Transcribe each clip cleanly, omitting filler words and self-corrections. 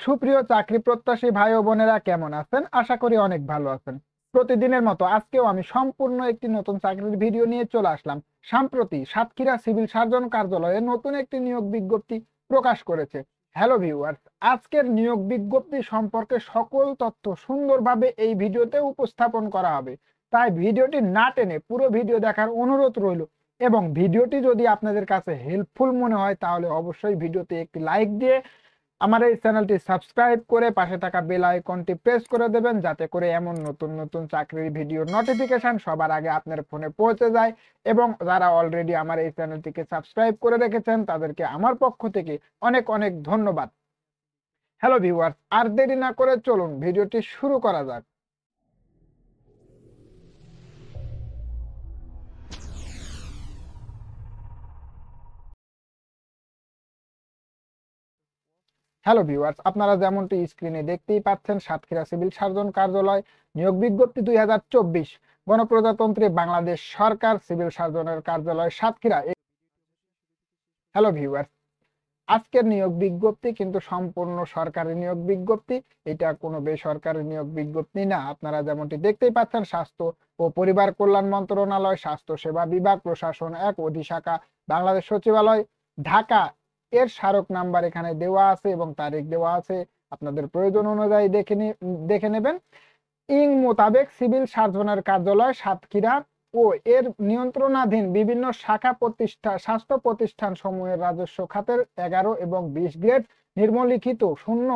সুপ্রিয় চাকরি প্রত্যাশী ভাই ও বোনেরা কেমন আছেন? আশা করি অনেক ভালো আছেন। প্রতিদিনের মতো আজকেও আমি সম্পূর্ণ একটি নতুন চাকরির ভিডিও নিয়ে চলে আসলাম। সম্প্রতি সাতক্ষীরা সিভিল সার্জন কার্যালয়ে নতুন একটি নিয়োগ বিজ্ঞপ্তি প্রকাশ করেছে। হ্যালো ভিউয়ার্স, আজকের নিয়োগ বিজ্ঞপ্তি সম্পর্কে সকল তথ্য সুন্দরভাবে এই ভিডিওতে উপস্থাপন করা হবে। তাই ভিডিওটি না টেনে পুরো ভিডিও দেখার অনুরোধ রইল। এবং ভিডিওটি যদি আপনাদের কাছে হেল্পফুল মনে হয় তাহলে অবশ্যই ভিডিওতে একটি লাইক দিয়ে আমার এই চ্যানেলটি সাবস্ক্রাইব করে পাশে থাকা বেল আইকনটি প্রেস করে দেবেন, যাতে করে এমন নতুন নতুন চাকরির ভিডিওর নোটিফিকেশন সবার আগে আপনার ফোনে পৌঁছে যায়। এবং যারা অলরেডি আমার এই চ্যানেলটিকে সাবস্ক্রাইব করে রেখেছেন তাদেরকে আমার পক্ষ থেকে অনেক অনেক ধন্যবাদ। হ্যালো ভিউয়ার্স, আর দেরি না করে চলুন ভিডিওটি শুরু করা যাক। হ্যালো ভিউয়ার্স, আপনারা যেমনটি স্ক্রিনে দেখতেই পাচ্ছেন, সাতক্ষীরা সিভিল সার্জন কার্যালয় নিয়োগ বিজ্ঞপ্তি 2024 গণপ্রজাতন্ত্রী বাংলাদেশ সরকার সিভিল সার্জনের কার্যালয় সাতক্ষীরা। হ্যালো ভিউয়ার্স, আজকের নিয়োগ বিজ্ঞপ্তি কিন্তু সম্পূর্ণ সরকারি নিয়োগ বিজ্ঞপ্তি। এটা কোনো বেসরকারি নিয়োগ বিজ্ঞপ্তি না। আপনারা যেমনটি দেখতেই পাচ্ছেন, স্বাস্থ্য ও পরিবার কল্যাণ মন্ত্রণালয়, স্বাস্থ্য সেবা বিভাগ, প্রশাসন 1 অধিশাখা, বাংলাদেশ সচিবালয়, ঢাকা এর স্মারক নাম্বার এখানে দেওয়া আছে এবং তারিখ দেওয়া আছে। আপনাদের প্রয়োজন অনুযায়ী দেখে নেবেন। ইং মোতাবেক সিভিল সার্জনের কার্যালয় সাতক্ষীরা ও এর নিয়ন্ত্রণাধীন বিভিন্ন শাখা প্রতিষ্ঠান স্বাস্থ্য প্রতিষ্ঠান সমূহের রাজস্ব খাতের 11 এবং 20 গ্রেড নিম্নলিখিত শূন্য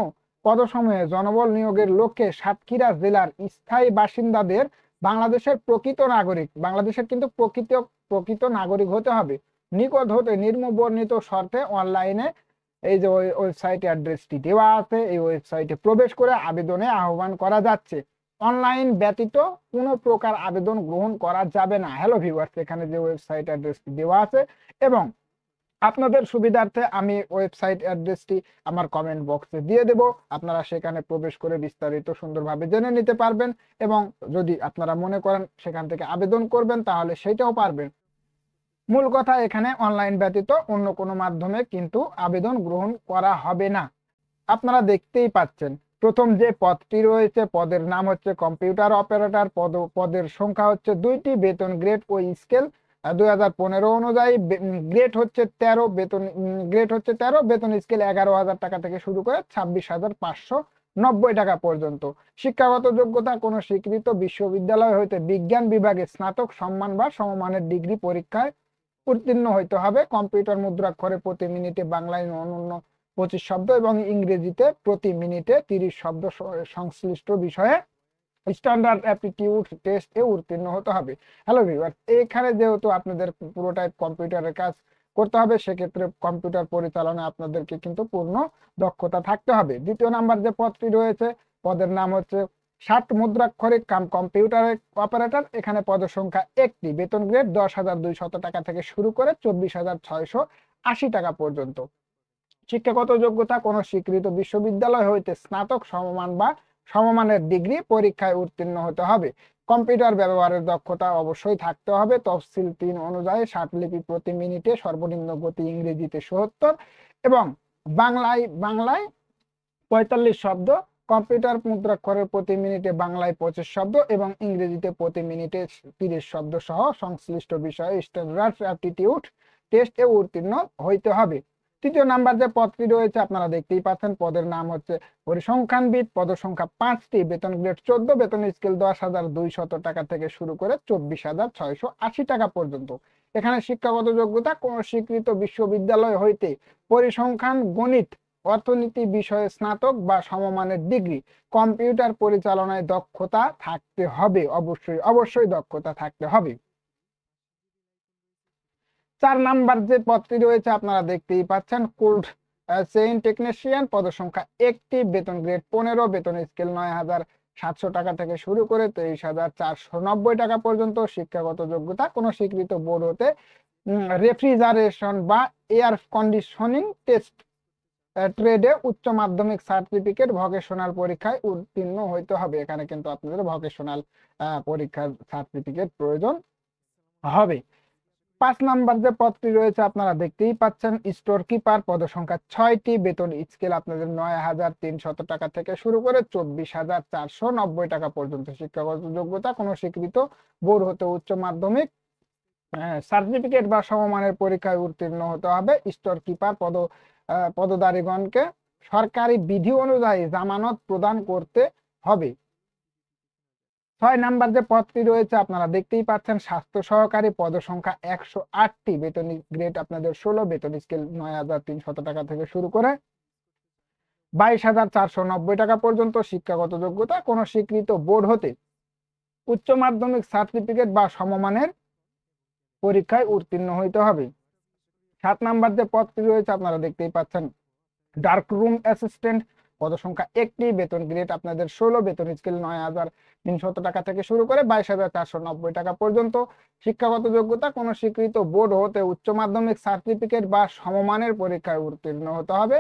পদসমূহে জনবল নিয়োগের লক্ষ্যে সাতক্ষীরা জেলার স্থায়ী বাসিন্দাদের বাংলাদেশের প্রকৃত নাগরিক, বাংলাদেশের কিন্তু প্রকৃত নাগরিক হতে হবে, নিকট হতে নিম্নবর্ণিত শর্তে অনলাইনে এই যে ওয়েবসাইট অ্যাড্রেসটি দেওয়া আছে, এই ওয়েবসাইটে প্রবেশ করে আবেদনে আহ্বান করা যাচ্ছে। অনলাইন ব্যতীত কোনো প্রকার আবেদন গ্রহণ করা যাবে না। হ্যালো ভিউয়ার্স, এখানে যে ওয়েবসাইট অ্যাড্রেসটি দেওয়া আছে এবং আপনাদের সুবিধার্থে আমি ওয়েবসাইট অ্যাড্রেসটি আমার কমেন্ট বক্সে দিয়ে দেব। আপনারা সেখানে প্রবেশ করে বিস্তারিত সুন্দরভাবে জেনে নিতে পারবেন এবং যদি আপনারা মনে করেন সেখান থেকে আবেদন করবেন তাহলে সেটাও পারবেন। মূল কথা, এখানে অনলাইন ব্যতীত অন্য কোনো মাধ্যমে কিন্তু আবেদন গ্রহণ করা হবে না। আপনারা দেখতেই পাচ্ছেন, প্রথম যে পদটি রয়েছে পদের নাম হচ্ছে কম্পিউটার অপারেটর। পদের সংখ্যা হচ্ছে 2টি, বেতন গ্রেড ও স্কেল 2015 অনুযায়ী গ্রেড হচ্ছে 13, বেতন স্কেল 11,000 টাকা থেকে শুরু করে 26,590 টাকা পর্যন্ত। শিক্ষাগত যোগ্যতা কোনো স্বীকৃত বিশ্ববিদ্যালয় হইতে বিজ্ঞান বিভাগে স্নাতক সম্মান বা সমমানের ডিগ্রি পরীক্ষায় উত্তীর্ণ হইতে হবে। কম্পিউটার মুদ্রাক্ষরে প্রতি মিনিটে বাংলায় অনন্য 25 শব্দ এবং ইংরেজিতে প্রতি মিনিটে 30 শব্দ সংশ্লিষ্ট বিষয়ে স্ট্যান্ডার্ড অ্যাপটিটিউড টেস্ট এ উত্তীর্ণ হতে হবে। হ্যালো ভিউয়ার্স, এখানে যেহেতু আপনাদের পুরোটাই কম্পিউটারের কাজ করতে হবে, সেক্ষেত্রে কম্পিউটার পরিচালনায় আপনাদেরকে কিন্তু পূর্ণ দক্ষতা থাকতে হবে। দ্বিতীয় নাম্বার যে পদটি রয়েছে পদের নাম হচ্ছে 7 মুদ্রাক্ষরিক কাম কম্পিউটার অপারেটর। এখানে পদের সংখ্যা 1টি, বেতন গ্রেড 10,200 টাকা থেকে শুরু করে 24,680 টাকা পর্যন্ত। শিক্ষাগত যোগ্যতা কোনো স্বীকৃত বিশ্ববিদ্যালয় হইতে স্নাতক সমমান বা সমমানের ডিগ্রি পরীক্ষায় উত্তীর্ণ হতে হবে। কম্পিউটার ব্যবহারের দক্ষতা অবশ্যই থাকতে হবে। তফসিল 3 অনুযায়ী 60 লিপি প্রতি মিনিটে, সর্বনিম্ন গতি ইংরেজিতে 70 এবং বাংলায় 45 শব্দ। কম্পিউটার মুদ্রাক্ষরের প্রতি মিনিটে বাংলায় 25 শব্দ এবং ইংরেজিতে প্রতি মিনিটে 30 শব্দ সহ সংশ্লিষ্ট বিষয়ে স্ট্যান্ডার্ড অ্যাপটিটিউড টেস্টে উত্তীর্ণ হইতে হবে। তৃতীয় নাম্বার যে পদটি রয়েছে আপনারা দেখতেই পাচ্ছেন, পদের নাম হচ্ছে পরিসংখ্যানবিদ। পদ সংখ্যা 5টি, বেতন গ্রেড 14, বেতন স্কেল 10,200 টাকা থেকে শুরু করে 24,680 টাকা পর্যন্ত। এখানে শিক্ষাগত যোগ্যতা কোন স্বীকৃত বিশ্ববিদ্যালয় হইতে পরিসংখ্যান, গণিত, অর্থনীতি বিষয়ে স্নাতক বা সমমানের ডিগ্রি। কম্পিউটার পরিচালনায় দক্ষতা থাকতে হবে, অবশ্যই দক্ষতা থাকতে হবে। 4 নাম্বার যে পদটি রয়েছে আপনারা দেখতেই পাচ্ছেন, কোল্ড চেইন টেকনিশিয়ান। পদের সংখ্যা 1টি, বেতন গ্রেড 15, বেতন স্কেল 9,700 টাকা থেকে শুরু করে 23,490 টাকা পর্যন্ত। শিক্ষাগত যোগ্যতা কোনো স্বীকৃত বোর্ড হতে রেফ্রিজারেশন বা এয়ার কন্ডিশনিং টেস্ট ট্রেডে উচ্চ মাধ্যমিক সার্টিফিকেট ভোকেশনাল পরীক্ষায় উত্তীর্ণ হইতে হবে। এখানে কিন্তু আপনাদের ভোকেশনাল পরীক্ষার সার্টিফিকেট প্রয়োজন হবে। 5 নাম্বার যে পদটি রয়েছে আপনারা দেখতেই পাচ্ছেন, স্টোর কিপার, পদসংখ্যা 6টি, বেতন স্কেল আপনাদের 9,300 টাকা থেকে শুরু করে 24,490 টাকা পর্যন্ত। শিক্ষাগত যোগ্যতা কোনো স্বীকৃত বোর্ড হতে উচ্চ মাধ্যমিক সার্টিফিকেট বা সমমানের পরীক্ষায় উত্তীর্ণ হতে হবে। স্টোর কিপার পদধারীগণকে সরকারি বিধি অনুযায়ী জামানত প্রদান করতে হবে। 6 নাম্বার যে পদটি রয়েছে আপনারা দেখতেই পাচ্ছেন, স্বাস্থ্য সহকারী, পদসংখ্যা 108টি, বেতন গ্রেড আপনাদের 16, বেতন স্কেল 9,300 টাকা থেকে শুরু করে 22,490 টাকা পর্যন্ত। শিক্ষাগত যোগ্যতা কোনো স্বীকৃত বোর্ড হতে উচ্চ মাধ্যমিক সার্টিফিকেট বা সমমানের পরীক্ষায় উত্তীর্ণ হইতে হবে। 7 নাম্বার যে পদটি রয়েছে আপনারা দেখতেই পাচ্ছেন, ডার্ক রুম অ্যাসিস্ট্যান্ট, পদসংখ্যা 1টি, বেতন গ্রেড আপনাদের 16, বেতন স্কেল 9,300 টাকা থেকে শুরু করে 22,490 টাকা পর্যন্ত। শিক্ষাগত যোগ্যতা কোনো স্বীকৃত বোর্ড হতে উচ্চ মাধ্যমিক সার্টিফিকেট বা সমমানের পরীক্ষায় উত্তীর্ণ হতে হবে।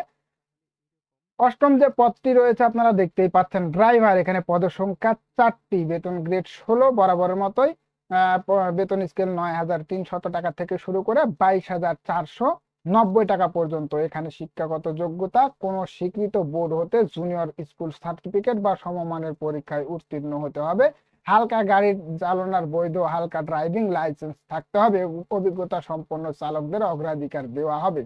8ম যে পদটি রয়েছে আপনারা দেখতেই পাচ্ছেন, ড্রাইভার, এখানে পদসংখ্যা 4টি, বেতন গ্রেড 16, বরাবরের মতোই বেতন স্কেল 9,300 টাকা থেকে শুরু করে 22,490 টাকা পর্যন্ত। এখানে শিক্ষাগত যোগ্যতা কোনো স্বীকৃত বোর্ড হতে জুনিয়র স্কুল সার্টিফিকেট বা সমমানের পরীক্ষায় উত্তীর্ণ হতে হবে। হালকা গাড়ি চালনার বৈধ হালকা ড্রাইভিং লাইসেন্স থাকতে হবে। অভিজ্ঞতা সম্পন্ন চালকদের অগ্রাধিকার দেওয়া হবে।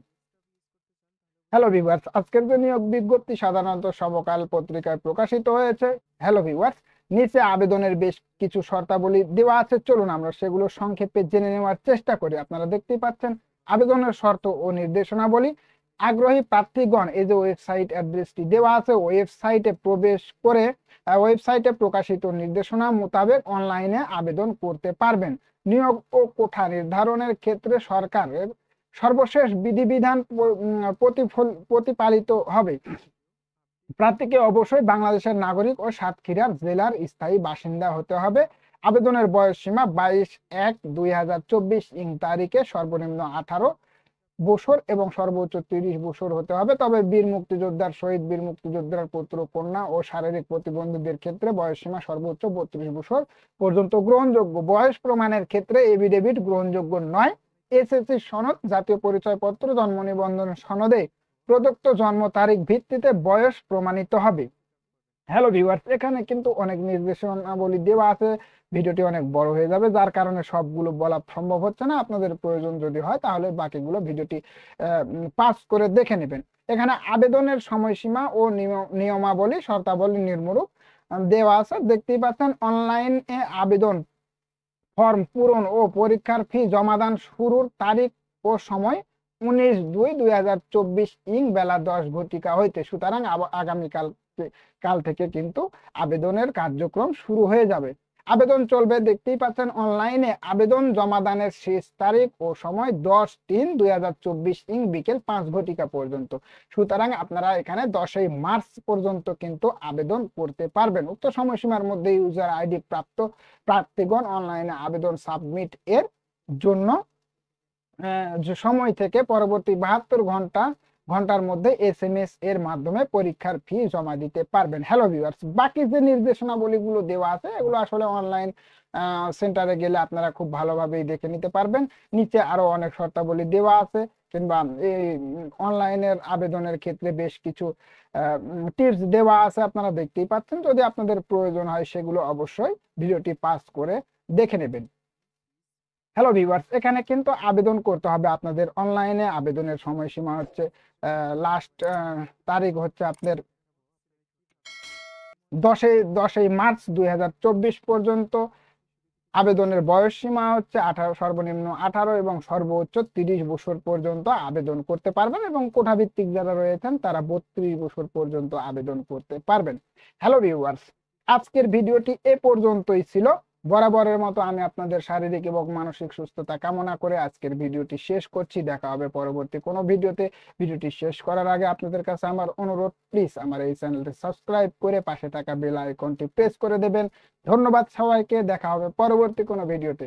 হ্যালো ভিউয়ার্স, আজকের যে নিয়োগ বিজ্ঞপ্তি সাধারণত সমকাল পত্রিকায় প্রকাশিত হয়েছে। হ্যালো ভিউয়ার্স, নিচে আবেদনের বেশ কিছু শর্তাবলী দেওয়া আছে, চলুন আমরা সেগুলো সংক্ষেপে জেনে নেওয়ার চেষ্টা করি। আপনারা দেখতেই পাচ্ছেন আবেদনের শর্ত ও নির্দেশনাবলী। আগ্রহী প্রার্থীগণ, এই যে ওয়েবসাইট অ্যাড্রেসটি দেওয়া আছে, ওয়েবসাইটে প্রবেশ করে ওয়েবসাইটে প্রকাশিত নির্দেশনা মোতাবেক অনলাইনে আবেদন করতে পারবেন। নিয়োগ ও কোঠা নির্ধারণের ক্ষেত্রে সরকারের সর্বশেষ বিধিবিধান প্রতিপালিত হবে। প্রার্থীকে অবশ্যই বাংলাদেশের নাগরিক ও সাতক্ষীরা জেলার স্থায়ী বাসিন্দা হতে হবে। আবেদনের বয়স সীমা 22/1/2024 তারিখে সর্বনিম্ন 18 বছর এবং সর্বোচ্চ 30 বছর হতে হবে। তবে বীর মুক্তিযোদ্ধার, শহীদ বীর মুক্তিযোদ্ধার পুত্র কন্যা ও শারীরিক প্রতিবন্ধীদের ক্ষেত্রে বয়স সীমা সর্বোচ্চ 32 বছর পর্যন্ত গ্রহণযোগ্য। বয়স প্রমাণের ক্ষেত্রে এফিডেভিট গ্রহণযোগ্য নয়। এসএসসি সনদ, জাতীয় পরিচয়পত্র, জন্ম নিবন্ধন সনদে প্রদত্ত জন্ম তারিখ ভিত্তিতে বয়স প্রমাণিত হবে। হ্যালো ভিউয়ার্স, এখানে কিন্তু অনেক নির্দেশনাবলী দেওয়া আছে, ভিডিওটি অনেক বড় হয়ে যাবে, যার কারণে সবগুলো বলা সম্ভব হচ্ছে না। আপনাদের প্রয়োজন যদি হয় তাহলে বাকিগুলো ভিডিওটি পাস করে দেখে নেবেন। এখানে আবেদনের সময়সীমা ও নিয়মাবলী, শর্তাবলী নিম্নরূপ দেওয়া আছে, দেখতেই পাচ্ছেন। অনলাইনে আবেদন ফর্ম পূরণ ও পরীক্ষার ফি জমাদান শুরুর তারিখ ও সময় 19/2/2024 বেলা 10 ঘটিকা হইতে। সুতরাং আগামীকাল থেকে কিন্তু আবেদনের কার্যক্রম শুরু হয়ে যাবে। আবেদন চলবে, দেখতেই পাচ্ছেন, অনলাইনে আবেদন জমাদানের শেষ তারিখ ও সময় 10/3/2024 বিকেল 5 ঘটিকা পর্যন্ত। সুতরাং আপনারা এখানে 10ই মার্চ পর্যন্ত কিন্তু আবেদন করতে পারবেন। উক্ত সময়সীমার মধ্যে ইউজার আইডি প্রাপ্ত প্রার্থীগণ অনলাইনে আবেদন সাবমিট এর জন্য সময় থেকে পরবর্তী 72 ঘন্টার মধ্যে এসএমএস এর মাধ্যমে পরীক্ষার ফি জমা দিতে পারবেন। হ্যালো ভিউয়ার্স, বাকি যে নির্দেশনাবলীগুলো দেওয়া আছে এগুলো আসলে অনলাইন সেন্টারে গেলে আপনারা খুব ভালোভাবেই দেখে নিতে পারবেন। নিচে আরো অনেক শর্তাবলী দেওয়া আছে, কিংবা এই অনলাইনের আবেদনের ক্ষেত্রে বেশ কিছু টিপস দেওয়া আছে, আপনারা দেখতেই পাচ্ছেন। যদি আপনাদের প্রয়োজন হয় সেগুলো অবশ্যই ভিডিওটি পাস করে দেখে নেবেন। হ্যালো ভিউয়ার্স, এখানে কিন্তু আবেদন করতে হবে আপনাদের অনলাইনে। আবেদনের সময়সীমা হচ্ছে লাস্ট তারিখ হচ্ছে আপনার 10ই মার্চ 2024 পর্যন্ত। আবেদনের বয়স সীমা হচ্ছে 18, সর্বনিম্ন 18 এবং সর্বোচ্চ 30 বছর পর্যন্ত আবেদন করতে পারবেন, এবং কোঠাভিত্তিক যারা রয়েছেন তারা 32 বছর পর্যন্ত আবেদন করতে পারবেন। হ্যালো ভিউয়ার্স, আজকের ভিডিওটি এ পর্যন্তই ছিল। বরাবরের মতো আমি আপনাদের শারীরিক এবং মানসিক সুস্থতা কামনা করে আজকের ভিডিওটি শেষ করছি। দেখা হবে পরবর্তী কোনো ভিডিওতে। ভিডিওটি শেষ করার আগে আপনাদের কাছে আমার অনুরোধ, প্লিজ আমার এই চ্যানেলটি সাবস্ক্রাইব করে পাশে থাকা বেল আইকনটি প্রেস করে দেবেন। ধন্যবাদ সবাইকে, দেখা হবে পরবর্তী কোনো ভিডিওতে।